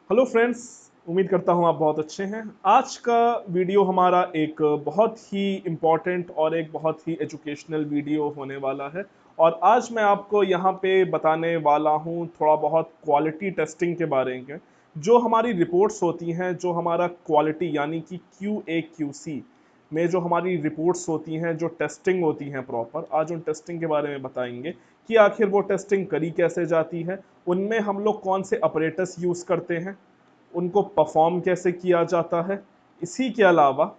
Hello friends. उम्मीद करता हूँ आप बहुत अच्छे हैं। आज का वीडियो हमारा एक बहुत ही इम्पॉर्टेंट और एक बहुत ही एजुकेशनल वीडियो होने वाला है। और आज मैं आपको यहाँ पे बताने वाला हूँ थोड़ा बहुत क्वालिटी टेस्टिंग के बारे में। जो हमारी रिपोर्ट्स होती हैं, जो हमारा क्वालिटी यानी कि QA QC में जो हमारी रिपोर्ट्स होती हैं, जो टेस्टिंग होती हैं प्रॉपर, आज उन टेस्टिंग के बारे में बताएंगे कि आखिर वो टेस्टिंग करी कैसे जाती है, उनमें हम लोग कौन से ऑपरेटर्स यूज़ करते हैं, उनको परफॉर्म कैसे किया जाता है। इसी के अलावा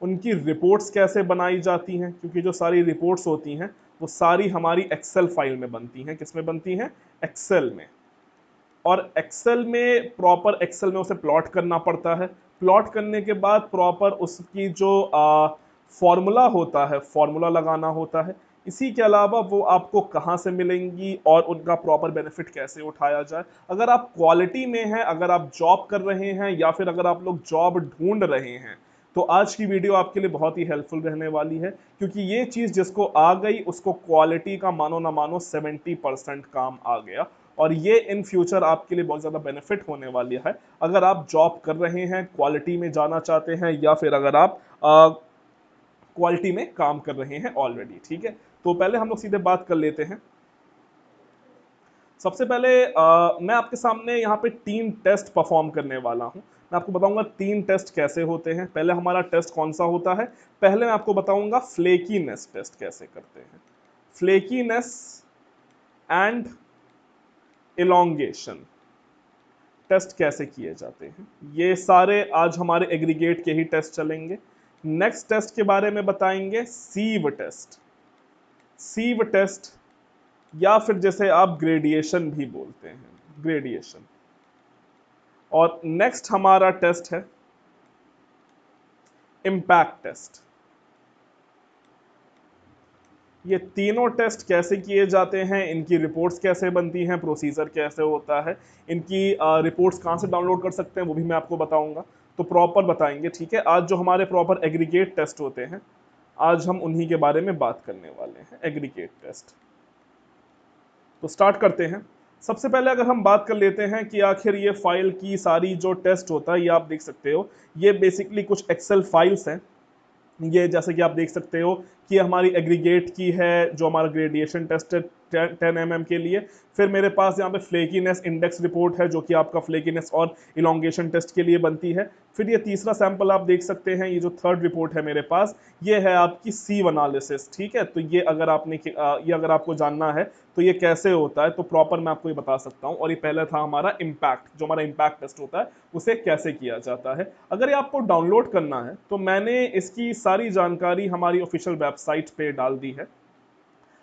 उनकी रिपोर्ट्स कैसे बनाई जाती हैं, क्योंकि जो सारी रिपोर्ट्स होती हैं वो सारी हमारी एक्सेल फाइल में बनती हैं। किस में बनती हैं? एक्सेल में। और एक्सेल में प्रॉपर एक्सेल में उसे प्लॉट करना पड़ता है। प्लॉट करने के बाद प्रॉपर उसकी जो फॉर्मूला होता है, फॉर्मूला लगाना होता है। इसी के अलावा वो आपको कहाँ से मिलेंगी और उनका प्रॉपर बेनिफिट कैसे उठाया जाए। अगर आप क्वालिटी में हैं, अगर आप जॉब कर रहे हैं या फिर अगर आप लोग जॉब ढूंढ रहे हैं, तो आज की वीडियो आपके लिए बहुत ही हेल्पफुल रहने वाली है। क्योंकि ये चीज़ जिसको आ गई उसको क्वालिटी का मानो ना मानो 70% काम आ गया। और ये इन फ्यूचर आपके लिए बहुत ज़्यादा बेनिफिट होने वाली है, अगर आप जॉब कर रहे हैं, क्वालिटी में जाना चाहते हैं, या फिर अगर आप क्वालिटी में काम कर रहे हैं ऑलरेडी। ठीक है, तो पहले हम लोग सीधे बात कर लेते हैं। सबसे पहले मैं आपके सामने यहाँ पे 3 टेस्ट परफॉर्म करने वाला हूँ। मैं आपको बताऊंगा 3 टेस्ट कैसे होते हैं। पहले हमारा टेस्ट कौन सा होता है? पहले मैं आपको बताऊंगा फ्लेकीनेस टेस्ट कैसे करते हैं। फ्लेकीनेस एंड इलोंगेशन टेस्ट कैसे किए जाते हैं, ये सारे आज हमारे एग्रीगेट के ही टेस्ट चलेंगे। नेक्स्ट टेस्ट के बारे में बताएंगे सीव टेस्ट। सीव टेस्ट या फिर जैसे आप ग्रेडिएशन भी बोलते हैं, ग्रेडिएशन। और नेक्स्ट हमारा टेस्ट है इम्पैक्ट टेस्ट। ये तीनों टेस्ट कैसे किए जाते हैं, इनकी रिपोर्ट्स कैसे बनती हैं, प्रोसीजर कैसे होता है, इनकी रिपोर्ट्स कहाँ से डाउनलोड कर सकते हैं, वो भी मैं आपको बताऊंगा। तो प्रॉपर बताएंगे। ठीक है, आज जो हमारे प्रॉपर एग्रीगेट टेस्ट होते हैं, आज हम उन्हीं के बारे में बात करने वाले हैं, एग्रीगेट टेस्ट। तो स्टार्ट करते हैं। सबसे पहले अगर हम बात कर लेते हैं कि आखिर ये फाइल की सारी जो टेस्ट होता है, ये आप देख सकते हो, ये बेसिकली कुछ एक्सेल फाइल्स हैं। ये जैसे कि आप देख सकते हो कि हमारी एग्रीगेट की है, जो हमारा ग्रेडिएशन टेस्ट है 10 mm के लिए। फिर मेरे पास यहाँ पे फ्लेकीनेस इंडेक्स रिपोर्ट है, जो कि आपका फ्लेकीनेस और इलोंगेशन टेस्ट के लिए बनती है। फिर ये तीसरा सैंपल आप देख सकते हैं, ये जो थर्ड रिपोर्ट है मेरे पास, ये है आपकी सीव एनालिसिस। ठीक है, तो ये अगर आपने ये अगर आपको जानना है तो ये कैसे होता है, तो प्रॉपर मैं आपको ये बता सकता हूँ। और ये पहला था हमारा इम्पैक्ट, जो हमारा इम्पैक्ट टेस्ट होता है, उसे कैसे किया जाता है। अगर ये आपको डाउनलोड करना है तो मैंने इसकी सारी जानकारी हमारी ऑफिशियल वेबसाइट पे डाल दी है।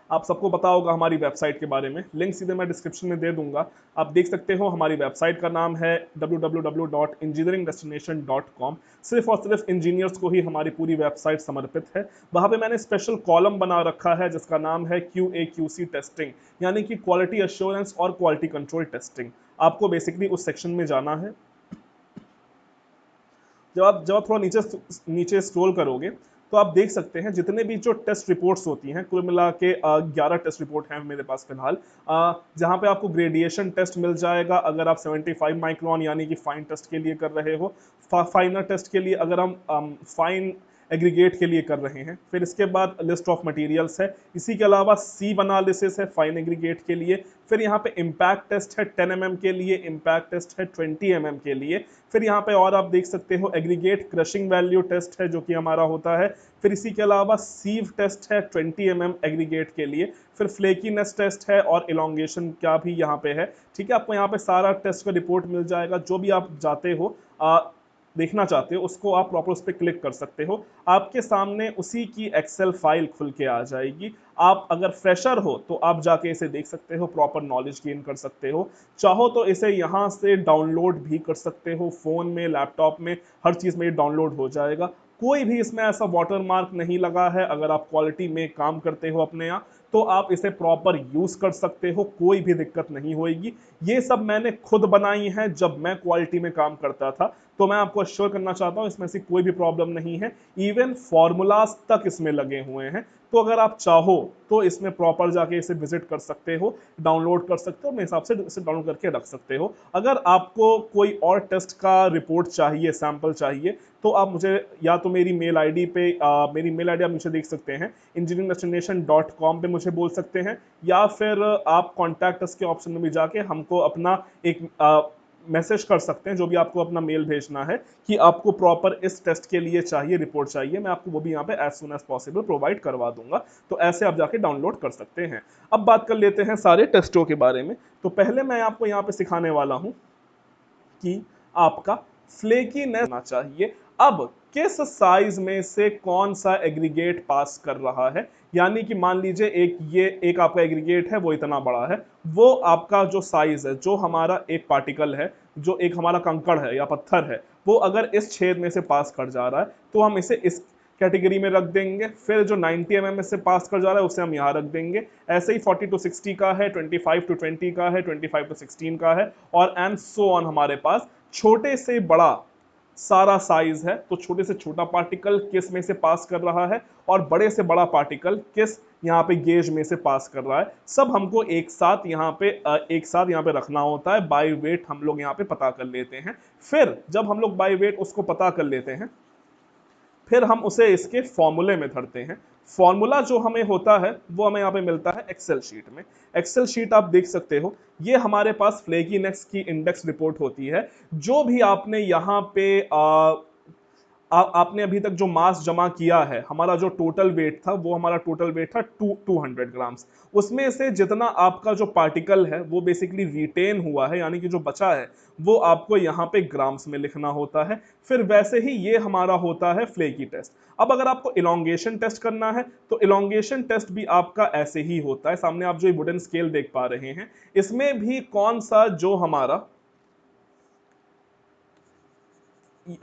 आप सबको पता होगा हमारी वेबसाइट के बारे में, लिंक सीधे मैं डिस्क्रिप्शन में दे दूंगा। आप देख सकते हो, हमारी वेबसाइट का नाम है www.engineeringdestination.com। सिर्फ और सिर्फ इंजीनियर्स को ही हमारी पूरी वेबसाइट समर्पित है। वहाँ पे मैंने स्पेशल कॉलम बना रखा है जिसका नाम है QA QC टेस्टिंग, यानी कि क्वालिटी अश्योरेंस और क्वालिटी कंट्रोल टेस्टिंग। आपको बेसिकली उस सेक्शन में जाना है। जब आप थोड़ा नीचे नीचे स्क्रॉल करोगे तो आप देख सकते हैं जितने भी जो टेस्ट रिपोर्ट्स होती हैं, कुल मिला के 11 टेस्ट रिपोर्ट हैं मेरे पास फिलहाल। जहां पे आपको ग्रेडिएशन टेस्ट मिल जाएगा अगर आप 75 माइक्रोन यानी कि फाइन टेस्ट के लिए कर रहे हो। फाइनर टेस्ट के लिए अगर हम फाइन एग्रीगेट के लिए कर रहे हैं। फिर इसके बाद लिस्ट ऑफ मटेरियल्स है। इसी के अलावा सी एनालिसिस है फाइन एग्रीगेट के लिए। फिर यहाँ पे इम्पैक्ट टेस्ट है 10 mm के लिए, इम्पैक्ट टेस्ट है 20 mm के लिए। फिर यहाँ पे और आप देख सकते हो एग्रीगेट क्रशिंग वैल्यू टेस्ट है, जो कि हमारा होता है। फिर इसी के अलावा सीव टेस्ट है 20 mm एग्रीगेट के लिए। फिर फ्लेकीनेस टेस्ट है और इलोंगेशन का भी यहाँ पे है। ठीक है, आपको यहाँ पे सारा टेस्ट का रिपोर्ट मिल जाएगा। जो भी आप जाते हो देखना चाहते हो उसको आप प्रॉपर उस पर क्लिक कर सकते हो। आपके सामने उसी की एक्सेल फाइल खुल के आ जाएगी। आप अगर फ्रेशर हो तो आप जाके इसे देख सकते हो, प्रॉपर नॉलेज गेन कर सकते हो। चाहो तो इसे यहाँ से डाउनलोड भी कर सकते हो, फोन में, लैपटॉप में, हर चीज़ में ये डाउनलोड हो जाएगा। कोई भी इसमें ऐसा वाटरमार्क नहीं लगा है। अगर आप क्वालिटी में काम करते हो अपने यहाँ, तो आप इसे प्रॉपर यूज कर सकते हो, कोई भी दिक्कत नहीं होगी। ये सब मैंने खुद बनाई है जब मैं क्वालिटी में काम करता था। तो मैं आपको अश्योर करना चाहता हूँ इसमें से कोई भी प्रॉब्लम नहीं है। इवन फॉर्मूलाज तक इसमें लगे हुए हैं। तो अगर आप चाहो तो इसमें प्रॉपर जाके इसे विजिट कर सकते हो, डाउनलोड कर सकते हो, मेरे हिसाब से इसे डाउनलोड करके रख सकते हो। अगर आपको कोई और टेस्ट का रिपोर्ट चाहिए, सैंपल चाहिए, तो आप मुझे या तो मेरी मेल आईडी पे मेरी मेल आईडी आप नीचे देख सकते हैं, engineeringdestination.com पे मुझे बोल सकते हैं, या फिर आप कॉन्टैक्ट अस के ऑप्शन में भी जाके हमको अपना एक मैसेज कर सकते हैं, जो भी आपको अपना मेल भेजना है कि आपको प्रॉपर इस टेस्ट के लिए चाहिए, रिपोर्ट चाहिए, मैं आपको वो भी यहाँ पे as soon as possible provide करवा दूंगा। तो ऐसे आप जाके डाउनलोड कर सकते हैं। अब बात कर लेते हैं सारे टेस्टों के बारे में। तो पहले मैं आपको यहाँ पे सिखाने वाला हूँ कि आपका फ्लेकीनेस होना चाहिए। अब किस साइज में से कौन सा एग्रीगेट पास कर रहा है, यानी कि मान लीजिए एक आपका एग्रीगेट है, वो इतना बड़ा है, वो आपका जो साइज है, जो हमारा एक पार्टिकल है, जो एक हमारा कंकड़ है या पत्थर है, वो अगर इस छेद में से पास कर जा रहा है तो हम इसे इस कैटेगरी में रख देंगे। फिर जो 90 mm से पास कर जा रहा है उसे हम यहाँ रख देंगे। ऐसे ही 40 to 60 का है, 25 to 20 का है, 25 to 16 का है, और एंड सो ऑन हमारे पास छोटे से बड़ा सारा साइज है। तो छोटे से छोटा पार्टिकल किस में से पास कर रहा है और बड़े से बड़ा पार्टिकल किस यहाँ पे गेज में से पास कर रहा है, सब हमको एक साथ यहाँ पे रखना होता है। बाय वेट हम लोग यहाँ पे पता कर लेते हैं। फिर जब हम लोग बाय वेट उसको पता कर लेते हैं, फिर हम उसे इसके फॉर्मूले में धरते हैं। फॉर्मूला जो हमें होता है वो हमें यहाँ पे मिलता है एक्सेल शीट में। एक्सेल शीट आप देख सकते हो, ये हमारे पास फ्लेकीनेस की इंडेक्स रिपोर्ट होती है। जो भी आपने यहाँ पे आपने अभी तक जो मास जमा किया है, हमारा जो टोटल वेट था, वो हमारा टोटल वेट था 200 ग्राम्स। उसमें से जितना आपका जो पार्टिकल है वो बेसिकली रिटेन हुआ है, यानी कि जो बचा है, वो आपको यहाँ पे ग्राम्स में लिखना होता है। फिर वैसे ही ये हमारा होता है फ्लेकी टेस्ट। अब अगर आपको इलोंगेशन टेस्ट करना है तो इलोंगेशन टेस्ट भी आपका ऐसे ही होता है। सामने आप जो वुडन स्केल देख पा रहे हैं, इसमें भी कौन सा जो हमारा,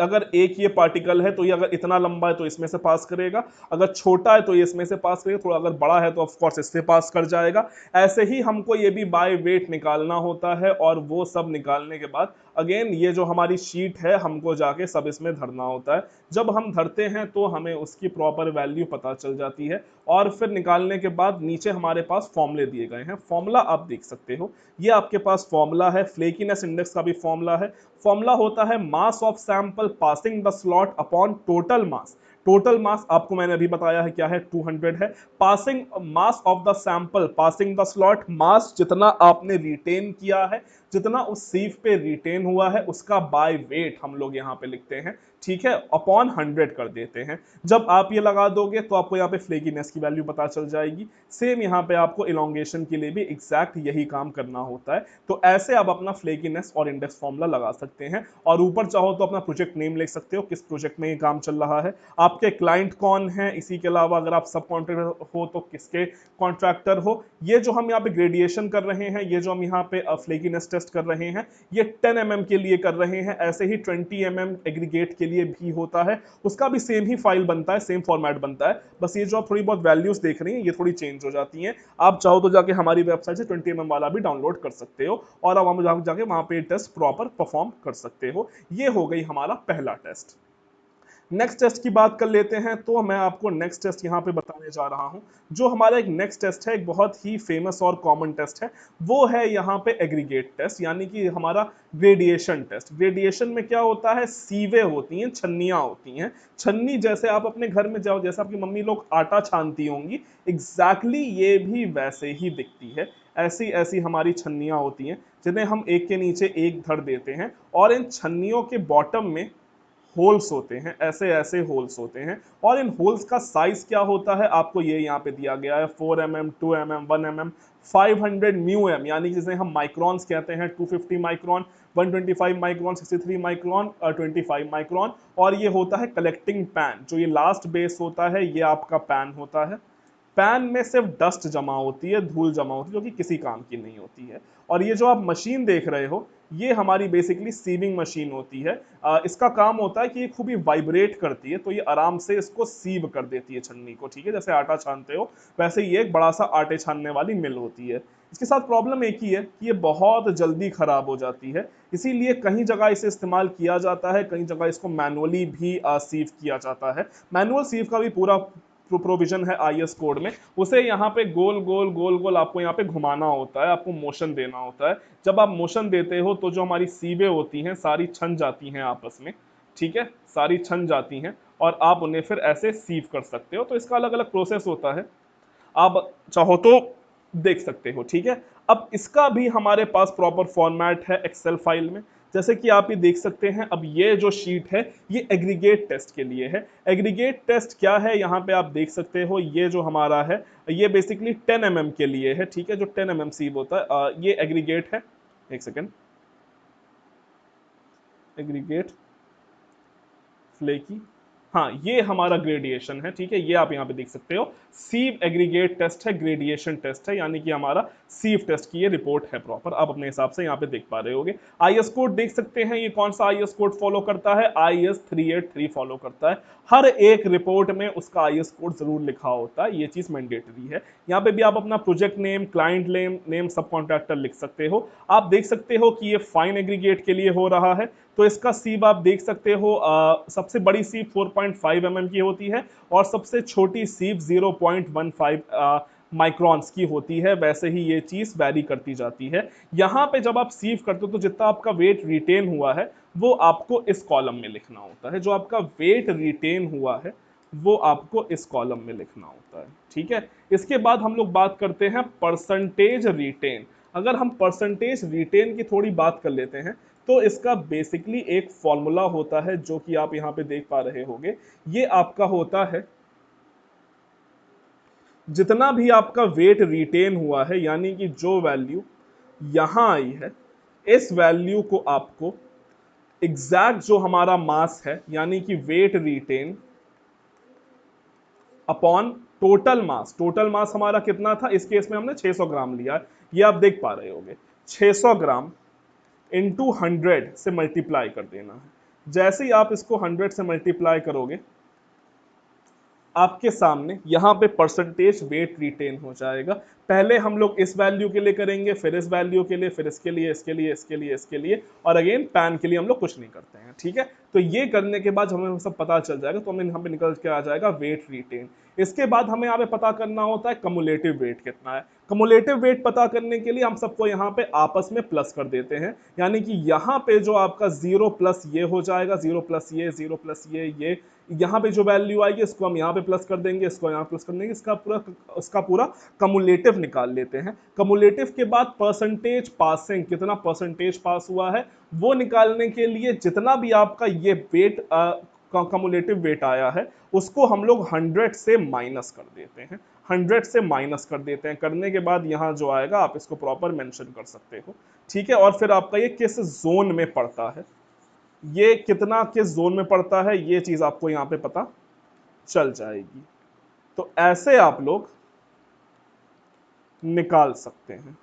अगर एक ये पार्टिकल है तो ये अगर इतना लंबा है तो इसमें से पास करेगा, अगर छोटा है तो ये इसमें से पास करेगा, थोड़ा अगर बड़ा है तो ऑफ कोर्स इससे पास कर जाएगा। ऐसे ही हमको ये भी बाय वेट निकालना होता है, और वो सब निकालने के बाद अगेन ये जो हमारी शीट है हमको जाके सब इसमें धरना होता है। जब हम धरते हैं तो हमें उसकी प्रॉपर वैल्यू पता चल जाती है, और फिर निकालने के बाद नीचे हमारे पास फॉर्मूले दिए गए हैं। फॉर्मूला आप देख सकते हो, ये आपके पास फॉर्मूला है। फ्लेकीनेस इंडेक्स का भी फॉर्मूला है। फॉर्मूला होता है mass of sample passing the slot upon total mass. Total mass आपको मैंने अभी बताया है क्या है, 200 है। Passing mass of the sample passing the slot, mass जितना आपने रिटेन किया है, जितना उस सीव पे रिटेन हुआ है, उसका बाय वेट हम लोग यहाँ पे लिखते हैं, ठीक है, अपॉन 100 कर देते हैं। जब आप ये लगा दोगे तो आपको यहाँ पे फ्लेकीनेस की वैल्यू पता चल जाएगी। सेम यहाँ पे आपको इलोंगेशन के लिए भी एग्जैक्ट यही काम करना होता है। तो ऐसे आप अपना फ्लेकीनेस और इंडेक्स फॉर्मूला लगा सकते हैं, और ऊपर चाहो तो अपना प्रोजेक्ट नेम लिख सकते हो, किस प्रोजेक्ट में ये काम चल रहा है, आपके क्लाइंट कौन है, इसी के अलावा अगर आप सब कॉन्ट्रैक्टर हो तो किसके कॉन्ट्रैक्टर हो। ये जो हम यहाँ पे ग्रेडिएशन कर रहे हैं, ये जो हम यहाँ पे फ्लेकीनेस टेस्ट कर रहे हैं, ये 10 mm के लिए कर रहे हैं। ऐसे ही 20 mm एग्रीगेट के लिए भी होता है, उसका भी सेम ही फाइल बनता है, सेम फॉर्मेट बनता है। बस ये जो आप थोड़ी बहुत वैल्यूज देख रही हैं ये थोड़ी चेंज हो जाती हैं। आप चाहो तो जाके हमारी वेबसाइट से 20 mm वाला भी डाउनलोड कर सकते हो, और आप जाके वहां पे टेस्ट प्रॉपर परफॉर्म कर सकते हो। ये हो गई हमारा पहला टेस्ट। नेक्स्ट टेस्ट की बात कर लेते हैं। तो मैं आपको नेक्स्ट टेस्ट यहाँ पे बताने जा रहा हूँ। जो हमारा एक नेक्स्ट टेस्ट है, एक बहुत ही फेमस और कॉमन टेस्ट है, वो है यहाँ पे एग्रीगेट टेस्ट, यानी कि हमारा ग्रेडिएशन टेस्ट। ग्रेडिएशन में क्या होता है, सीवे होती हैं, छन्नियाँ होती हैं। छन्नी जैसे आप अपने घर में जाओ, जैसे आपकी मम्मी लोग आटा छानती होंगी, एग्जैक्टली ये भी वैसे ही दिखती है। ऐसी ऐसी हमारी छन्नियाँ होती हैं, जिन्हें हम एक के नीचे एक धर देते हैं, और इन छन्नियों के बॉटम में होल्स होते हैं, ऐसे ऐसे होल्स होते हैं। और इन होल्स का साइज क्या होता है, आपको ये यहाँ पे दिया गया है, 4 mm, 2 mm, 1 mm, 500 mu M, यानी जिसे हम माइक्रॉन्स कहते हैं, 250 माइक्रॉन, 125 माइक्रॉन, 63 माइक्रॉन, 25 माइक्रॉन। और ये होता है कलेक्टिंग पैन। जो ये लास्ट बेस होता है ये आपका पैन होता है। पैन में सिर्फ डस्ट जमा होती है, धूल जमा होती है, जो कि किसी काम की नहीं होती है। और ये जो आप मशीन देख रहे हो, ये हमारी बेसिकली सीविंग मशीन होती है। इसका काम होता है कि ये खूब ही वाइब्रेट करती है, तो ये आराम से इसको सीव कर देती है छन्नी को, ठीक है। जैसे आटा छानते हो वैसे ये एक बड़ा सा आटे छानने वाली मिल होती है। इसके साथ प्रॉब्लम एक ही है कि ये बहुत जल्दी खराब हो जाती है, इसीलिए कहीं जगह इसे इस्तेमाल किया जाता है, कहीं जगह इसको मैनुअली भी सीव किया जाता है। मैनुअल सीव का भी पूरा प्रोविजन है आईएस कोड में, उसे यहाँ पे गोल गोल गोल गोल आपको यहाँ पे घुमाना होता है, आपको मोशन देना होता है। जब आप मोशन देते हो तो जो हमारी सीवें होती हैं सारी छन जाती हैं आपस में, ठीक है, सारी छन जाती हैं और आप उन्हें फिर ऐसे सीव कर सकते हो। तो इसका अलग अलग प्रोसेस होता है, आप चाहो तो देख सकते हो, ठीक है। अब इसका भी हमारे पास प्रॉपर फॉर्मेट है एक्सेल फाइल में, जैसे कि आप ये देख सकते हैं। अब ये जो शीट है ये एग्रीगेट टेस्ट के लिए है। एग्रीगेट टेस्ट क्या है, यहाँ पे आप देख सकते हो, ये जो हमारा है ये बेसिकली 10 mm के लिए है, ठीक है, जो 10 mm सीव होता है ये एग्रीगेट है। एक सेकेंड, एग्रीगेट फ्लेकी, हाँ ये हमारा ग्रेडिएशन है, ठीक है, ये आप यहाँ पे देख सकते हो। सीव एग्रीगेट टेस्ट है, ग्रेडिएशन टेस्ट है, यानी कि हमारा सीव टेस्ट की ये रिपोर्ट है प्रॉपर, आप अपने हिसाब से यहाँ पे देख पा रहे होगे। आईएस कोड देख सकते हैं, ये कौन सा आईएस कोड फॉलो करता है, आईएस 383 फॉलो करता है। हर एक रिपोर्ट में उसका आईएस कोड जरूर लिखा होता है, ये चीज मैंडेटरी है। यहाँ पे भी आप अपना प्रोजेक्ट नेम, क्लाइंट नेम, सब कॉन्ट्रैक्टर लिख सकते हो। आप देख सकते हो कि ये फाइन एग्रीगेट के लिए हो रहा है, तो इसका सीव आप देख सकते हो, सबसे बड़ी सीव 4.5 mm की होती है और सबसे छोटी सीव 0.15 माइक्रॉन्स की होती है। वैसे ही ये चीज वैरी करती जाती है। यहाँ पे जब आप सीव करते हो तो जितना आपका वेट रिटेन हुआ है वो आपको इस कॉलम में लिखना होता है, जो आपका वेट रिटेन हुआ है वो आपको इस कॉलम में लिखना होता है, ठीक है। इसके बाद हम लोग बात करते हैं परसेंटेज रिटेन। अगर हम परसेंटेज रिटेन की थोड़ी बात कर लेते हैं तो इसका बेसिकली एक फॉर्मूला होता है जो कि आप यहां पे देख पा रहे होंगे। ये आपका होता है, जितना भी आपका वेट रिटेन हुआ है, यानी कि जो वैल्यू यहां आई है, इस वैल्यू को आपको एग्जैक्ट जो हमारा मास है, यानी कि weight written upon total mass हमारा कितना था, इस केस में हमने 600 ग्राम लिया, ये आप देख पा रहे होंगे। 600 ग्राम इंटू 100 से मल्टीप्लाई कर देना है। जैसे ही आप इसको 100 से मल्टीप्लाई करोगे, आपके सामने यहां पे परसेंटेज वेट रिटेन हो जाएगा। पहले हम लोग इस वैल्यू के लिए करेंगे, फिर इस वैल्यू के लिए, फिर इसके लिए, इसके लिए, इसके लिए, इसके लिए, और अगेन पैन के लिए हम लोग कुछ नहीं करते हैं, ठीक है। तो ये करने के बाद हमें सब पता चल जाएगा, तो हमें यहाँ पे निकल के आ जाएगा वेट रिटेन। इसके बाद हमें यहाँ पे पता करना होता है कमुलेटिव वेट कितना है। कमुलेटिव वेट पता करने के लिए हम सबको यहाँ पे आपस में प्लस कर देते हैं, यानी कि यहाँ पे जो आपका 0 प्लस ये हो जाएगा, 0 प्लस ये, 0 प्लस ये यहाँ पे जो वैल्यू आएगी इसको हम यहाँ पे प्लस कर देंगे, इसको यहाँ प्लस कर देंगे, इसका पूरा कमुलेटिव निकाल लेते हैं। कमुलेटिव के बाद परसेंटेज पासिंग, कितना परसेंटेज पास हुआ है वो निकालने के लिए जितना भी आपका ये वेट कमुलेटिव वेट आया है उसको हम लोग 100 से माइनस कर देते हैं, 100 से माइनस कर देते हैं। करने के बाद यहाँ जो आएगा आप इसको प्रॉपर मेंशन कर सकते हो, ठीक है। और फिर आपका ये किस जोन में पड़ता है, ये कितना किस जोन में पड़ता है, ये चीज आपको यहाँ पे पता चल जाएगी। तो ऐसे आप लोग निकाल सकते हैं,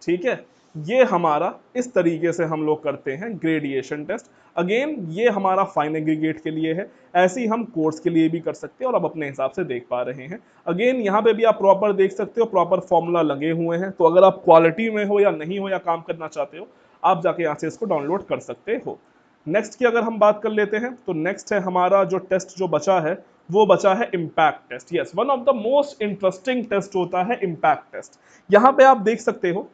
ठीक है। ये हमारा इस तरीके से हम लोग करते हैं ग्रेडिएशन टेस्ट। अगेन ये हमारा फाइन एग्रीगेट के लिए है, ऐसे ही हम कोर्स के लिए भी कर सकते हैं और आप अपने हिसाब से देख पा रहे हैं। अगेन यहाँ पे भी आप प्रॉपर देख सकते हो, प्रॉपर फॉर्मूला लगे हुए हैं। तो अगर आप क्वालिटी में हो या नहीं हो या काम करना चाहते हो, आप जाके यहाँ से इसको डाउनलोड कर सकते हो। नेक्स्ट की अगर हम बात कर लेते हैं तो नेक्स्ट है हमारा जो टेस्ट जो बचा है वो बचा है impact test. Yes, one of the most interesting test होता है इम्पैक्ट टेस्ट। यहाँ पे आप देख सकते हो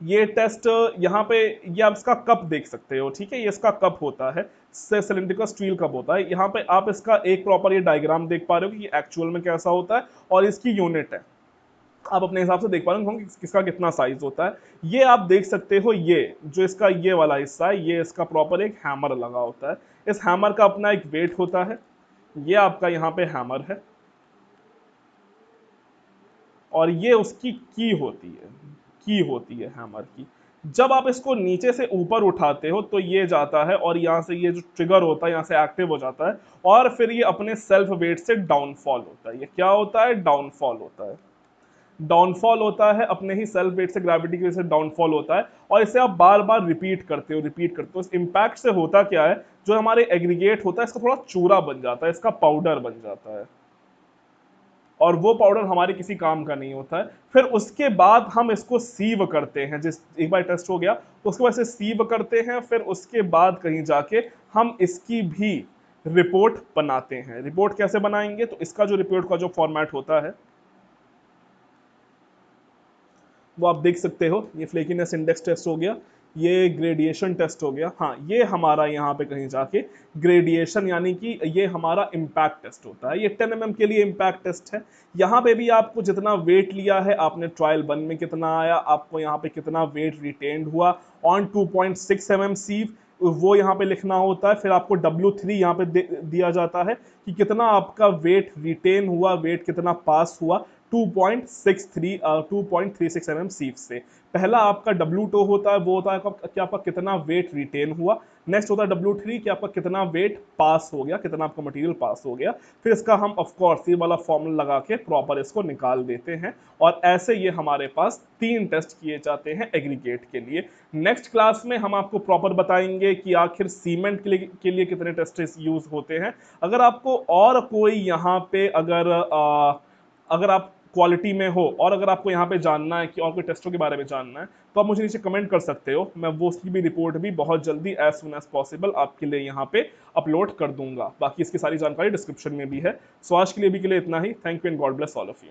ये टेस्ट, यहाँ पे ये आप इसका कप देख सकते हो, ठीक है, ये इसका कप होता है, सिलिंड्रिकल स्टील कप होता है। यहाँ पे आप इसका एक प्रॉपर ये डायग्राम देख पा रहे हो कि ये एक्चुअल में कैसा होता है और इसकी यूनिट है, आप अपने हिसाब से देख पा रहे हो किसका कितना साइज होता है। ये आप देख सकते हो, ये जो इसका ये वाला हिस्सा है ये इसका प्रॉपर एक हैमर लगा होता है। इस हैमर का अपना एक वेट होता है, ये आपका यहाँ पे हैमर है और ये उसकी की होती है हैमर की। जब आप इसको नीचे से ऊपर उठाते हो तो ये जाता है और यहाँ से ये जो ट्रिगर होता है यहाँ से एक्टिव हो जाता है और फिर ये अपने सेल्फ वेट से डाउनफॉल होता है। ये क्या होता है, डाउनफॉल होता है। डाउनफॉल होता है अपने ही सेल्फ वेट से, ग्रेविटी की वजह से डाउनफॉल होता है और इसे आप बार बार रिपीट करते हो। इस इम्पैक्ट से होता क्या है, जो हमारे एग्रीगेट होता है इसका थोड़ा चूरा बन जाता है, इसका पाउडर बन जाता है और वो पाउडर हमारे किसी काम का नहीं होता है। फिर उसके बाद हम इसको सीव करते हैं, जिस एक बार टेस्ट हो गया उसके बाद से सीव करते हैं, फिर उसके बाद कहीं जाके हम इसकी भी रिपोर्ट बनाते हैं। रिपोर्ट कैसे बनाएंगे, तो इसका जो रिपोर्ट का जो फॉर्मेट होता है वो आप देख सकते हो। ये फ्लेकीनेस इंडेक्स टेस्ट हो गया, ये ग्रेडिएशन टेस्ट हो गया। हाँ, ये हमारा यहाँ पे कहीं जाके ग्रेडिएशन यानी कि ये हमारा इम्पैक्ट टेस्ट होता है। ये 10 mm के लिए इम्पैक्ट टेस्ट है। यहाँ पे भी आपको जितना वेट लिया है, आपने ट्रायल 1 में कितना आया, आपको यहाँ पे कितना वेट रिटेन्ड हुआ ऑन 2.6 mm सीव, वो यहाँ पे लिखना होता है। फिर आपको W3 यहाँ पे दिया जाता है कि कितना आपका वेट रिटेन हुआ, वेट कितना पास हुआ 2.36 mm सीव से। पहला आपका W2 होता है, वो होता है कि आपका कितना वेट रिटेन हुआ। नेक्स्ट होता है W3 कि आपका कितना वेट पास हो गया, कितना आपका मटेरियल पास हो गया। फिर इसका हम ऑफ कोर्स ये वाला फॉर्मूला लगा के प्रॉपर इसको निकाल देते हैं। और ऐसे ये हमारे पास 3 टेस्ट किए जाते हैं एग्रीगेट के लिए। नेक्स्ट क्लास में हम आपको प्रॉपर बताएंगे कि आखिर सीमेंट के लिए कितने टेस्ट यूज होते हैं। अगर आपको और कोई यहाँ पे अगर आप क्वालिटी में हो और अगर आपको यहाँ पे जानना है कि और कोई टेस्टों के बारे में जानना है, तो आप मुझे नीचे कमेंट कर सकते हो। मैं वो उसकी भी रिपोर्ट भी बहुत जल्दी एज सुन एज पॉसिबल आपके लिए यहाँ पे अपलोड कर दूंगा। बाकी इसकी सारी जानकारी डिस्क्रिप्शन में भी है। सो आज के लिए भी के लिए इतना ही। Thank you and God bless all of you.